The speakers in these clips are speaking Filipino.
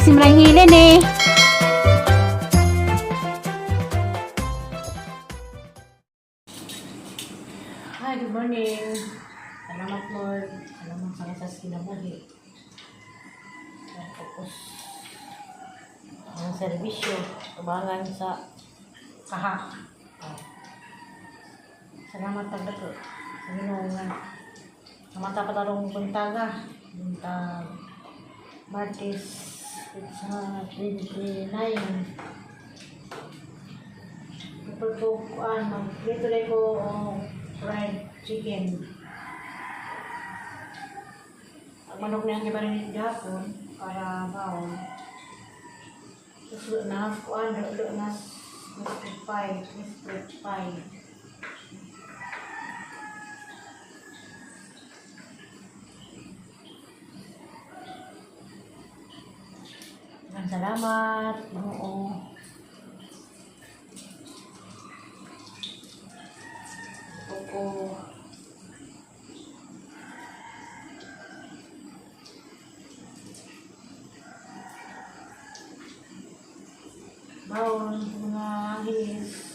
si Malang Helen eh. Hi, good morning. Salamat Lord. Salamat sa kasas kinabuhi. Tapos ang serbisyo, tubangan sa kaha. Salamat pagdato sa Ginoo nga. Samanta pa tarong buntaga. Buntag Martes sa 29. Ito po, dito rin ko fried chicken. Ang manok na yung gibarin gapon para baon. Susunod na split pie. Maraming salamat. Oo. Opo. Bawon, mga hilis.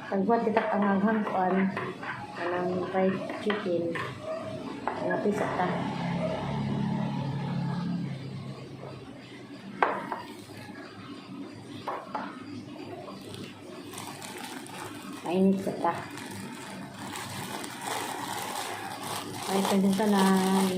Pagbuat kita ang hangkuan anang fried chicken. Nga pisa ta. Mainit sa ta. Ay, tanan,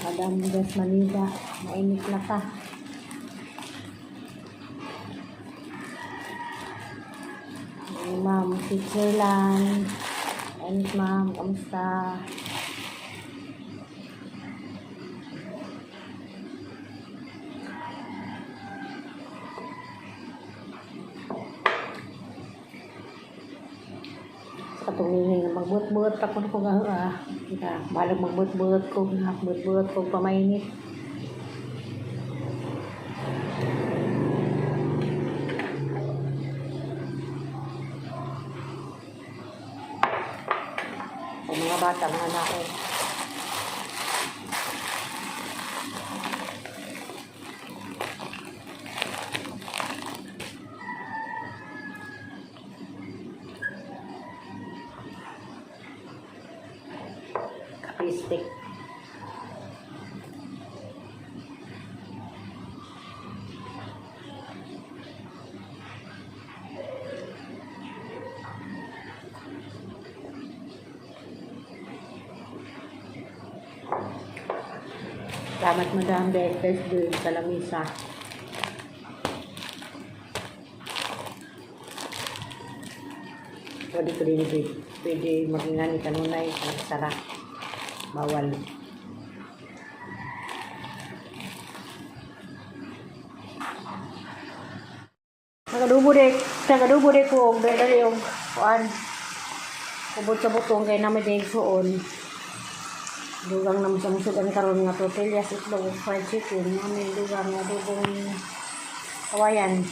Madam Jasmanida, mainit na ta. Ay, Ma'am Switzerland. Mainit, Ma'am. Kamusta? Katulungin na magbuot-buot pa ko kita balag magbuot-buot ko pamainit. Ang mga bata, mga anak ko. Stick. Salamat Madam Betes dun sa lamisa. Pwede magingani kanunay ang sarap. Bawal. Nagadubo de ko og dali og kuan. Kubot sa butong kay namin day suon. Dugang naman sa musugan karon nga tortillas itlog ug fried chicken. Namin dugang nga dubong kawayan.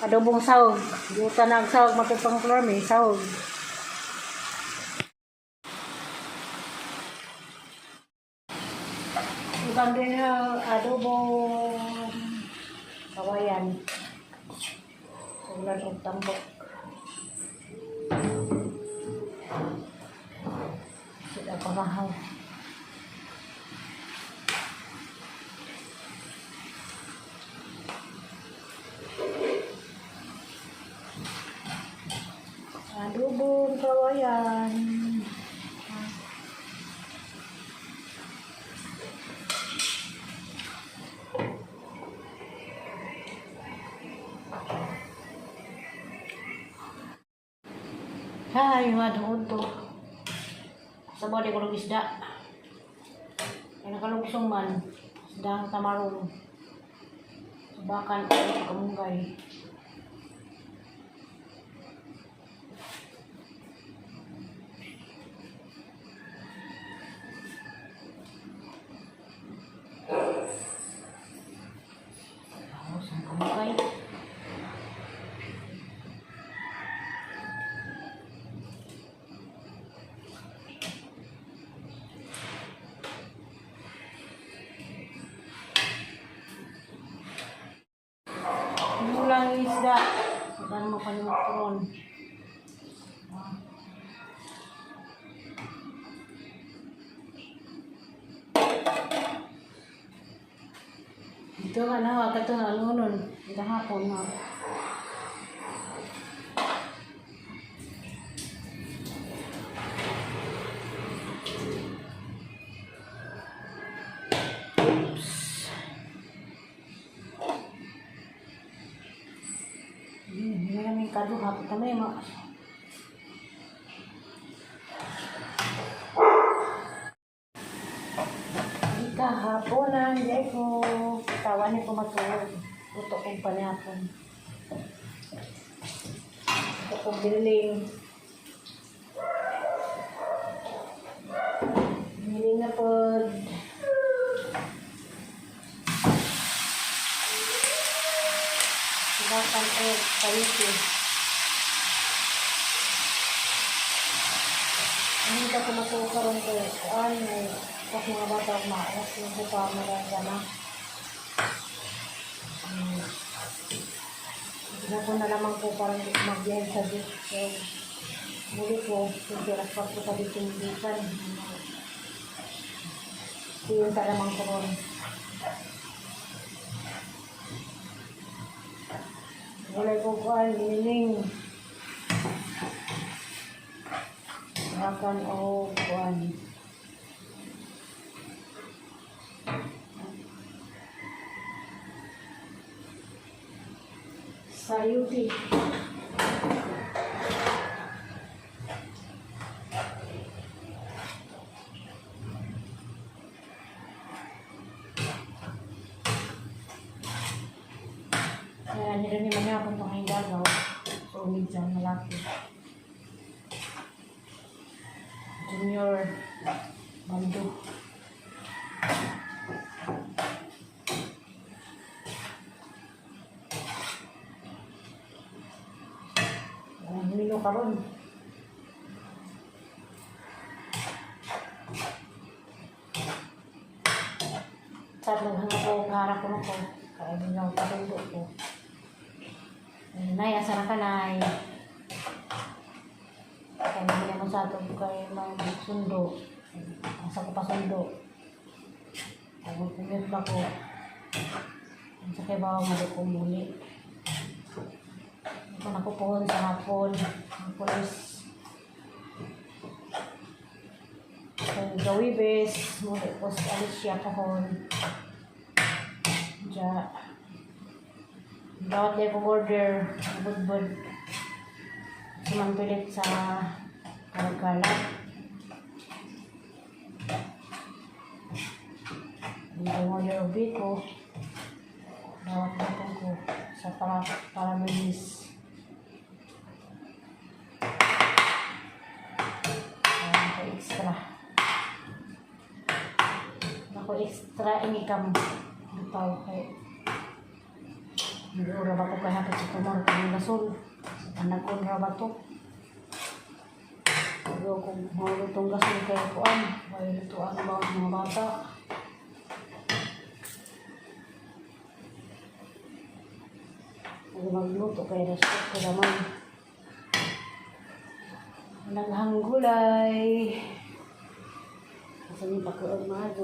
Adobong sahog. Yuta na ang sahog matupang klorme sahog. Ibang din adobong kawayan. Ulan o tambok. Sudah pamahal. Adobong kawayan. Hai, madung to. Sa body ko ng isda. Ay nakalugsong man. Isda ng tamarong. Subakan ko sa kamunggay. yung isda. Saka naman panimot ron. Ito nga na, ito nga, ano nun. Ito hapon na. Hindi namin kado hapon kami, Kahaponan, hindi ko tawa niya ko matulog. Ito kong panapon. Ito kong biling. Biling na po. Silakan ko paliti. Hindi ka ko matukaroon ko. Kasi mga bata umaas, yung buka maranga na. Hindi ko na lamang po parang mag-blend sa dito. So, muli ko, hindi raspag ko sa dito yung bitan. Yung sa lamang ko ron. Walay ko kuhan, iniling. Makan o kuhan. Sayuti. Kaya nila naman niya kung itong gagaw. So, dyan malaki. Junior Bando. Nilo karon. Tatlong hanga ko, harap ko na ko. Kaya din lang patulo ko. Nay, asara ka, Nay. Kaya hindi naman sa ito kayo mag-sundo. Asa ko pa sundo. Kaya kumit ba ko. Ang sakay ba ako mali ko muli. Kung ako pohon sa hapon, ang pulis. Kung gawibes, muli po sa Alicia pohon. Diya. Dawat na po order, budbud. Sumampilit sa karagkalat. Hindi ko order ubi ko. Dawat na po ko sa paramilis. Extra. Ako extra income. Dito kay hindi ura ba ko kaya hapit sa tumor kung gasol. Anak ko na ba to? Pero kung mahulutong gasol kaya kuan, may lutuan ba ang mga bata? Hindi magluto kaya respect ko naman. Naghanggulay. Kasi may pagkaagmado.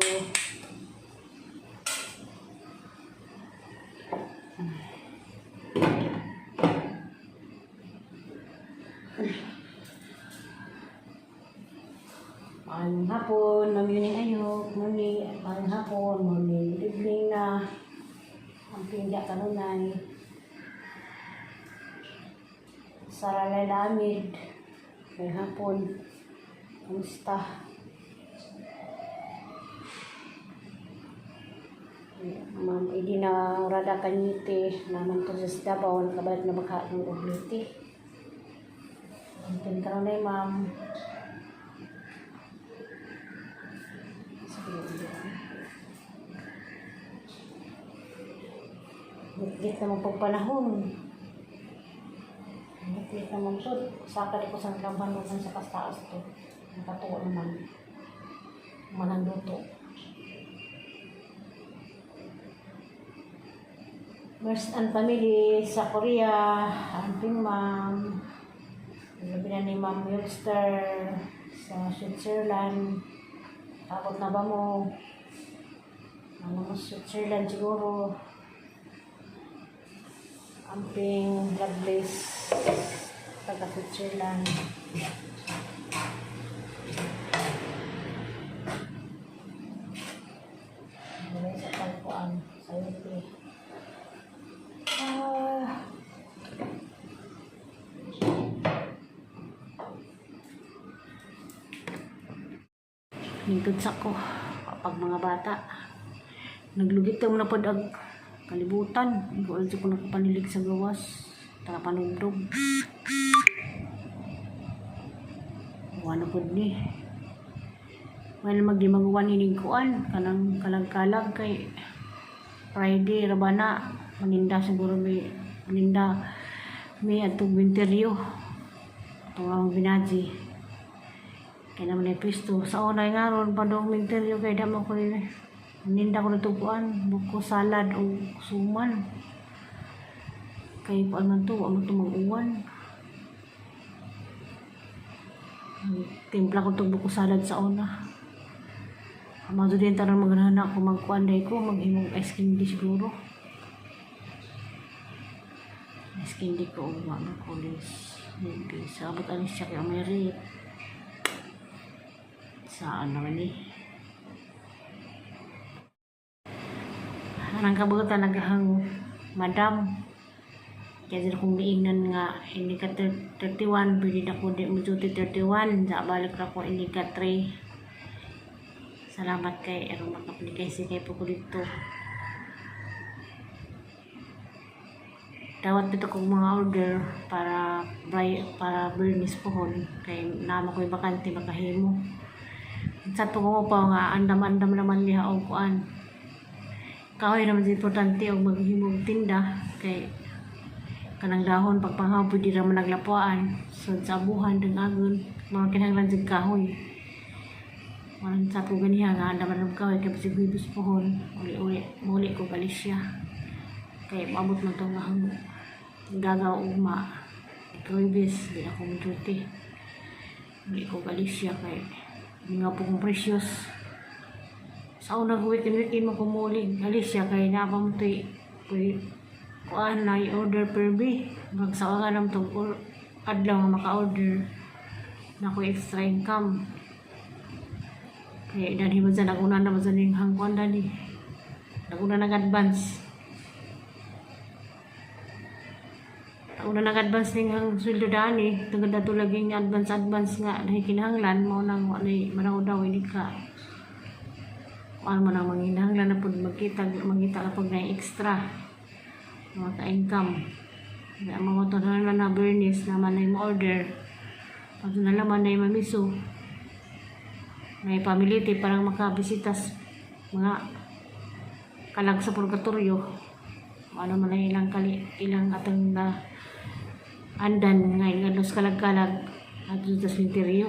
Maayong hapon, mamiyuning ayok, maayong hapon, mamiyuning libling na. Ang pingga kanunay. Saralay lamid. May hapon. Kamusta? Ma'am, hindi na rada kanyiti. Naman to sa Davao. Nakabalik na baka ng ugliti. Antin ka na ma'am. Git naman pagpanahon. Git naman po. Saka di ko sa nagkampan sa kastaas to. Nakatuwa naman. Manang luto. First and family sa Korea, amping ma'am, labi na ni Ma'am Wilster sa Switzerland. Takot na ba mo? Ano mo Switzerland siguro? Amping God bless taga Switzerland. Ano sa pagpuan sa UP. Lingkod sa ko kapag mga bata naglugit yung napod ang kalibutan. Igual ko nakapanilig sa gawas tara panugdog wala po ni wala magdimaguan inigkuan kanang kalag-kalag kay Friday rabana maninda siguro may maninda may atong winteryo itong ang binaji kaya naman ay pisto sa unay nga ron pa doong winteryo kaya dama ko maninda ko natupuan buko salad o suman kaya pa man to ang ito mag-uwan timpla ko itong buko salad sa una amado din tarang maghana ko magkuanday ko mag-imong ice candy siguro ice candy ko o mga kulis sa abot alis siya kaya may rate saan naman anang kabutan naghang madam kaya sila kong liingnan nga hindi ka 31 pwede na ko di mo 31 sa balik na ko hindi ka 3 salamat kay erong makaplikasi kay po ko dito dawat dito kong mga order para Bernice pohon kay nama ko yung bakante makahimo sa to ko pa nga andam-andam naman niya o kuan kahoy naman importante og maghimog tinda kay kanang dahon pagpanghaw pwede ra man naglapuan so sa abuhan ding agon mga kinahanglan sig kahoy man sa to ganiha nga andam kahoy kay pasig hibos pohon uli ko Galicia kay maabot man to nga gagaw ugma Kribis di ako mututi uli ko Galicia kay nga po kong precious sa unang weekend mo kumuling Alicia kay napamutoy kuan na i-order per B magsawa nga naman itong adlaw nga maka-order na ko extra income kaya dahil mo dyan naguna naman dyan yung hangkuan dali naguna nag-advance ng hang sweldo dani tungod na tulaging advance nga dahil kinahanglan mo nang manaw daw hindi ka kuan mo nang manginahanglan na po magkita na pag na extra mga ka-income kaya mga ito na Bernice naman na yung order pag nalaman na yung mamiso na yung pamiliti parang makabisitas mga kalag sa purgatorio ano man na ilang atang na andan ngayon los kalag-kalag at sa cemetery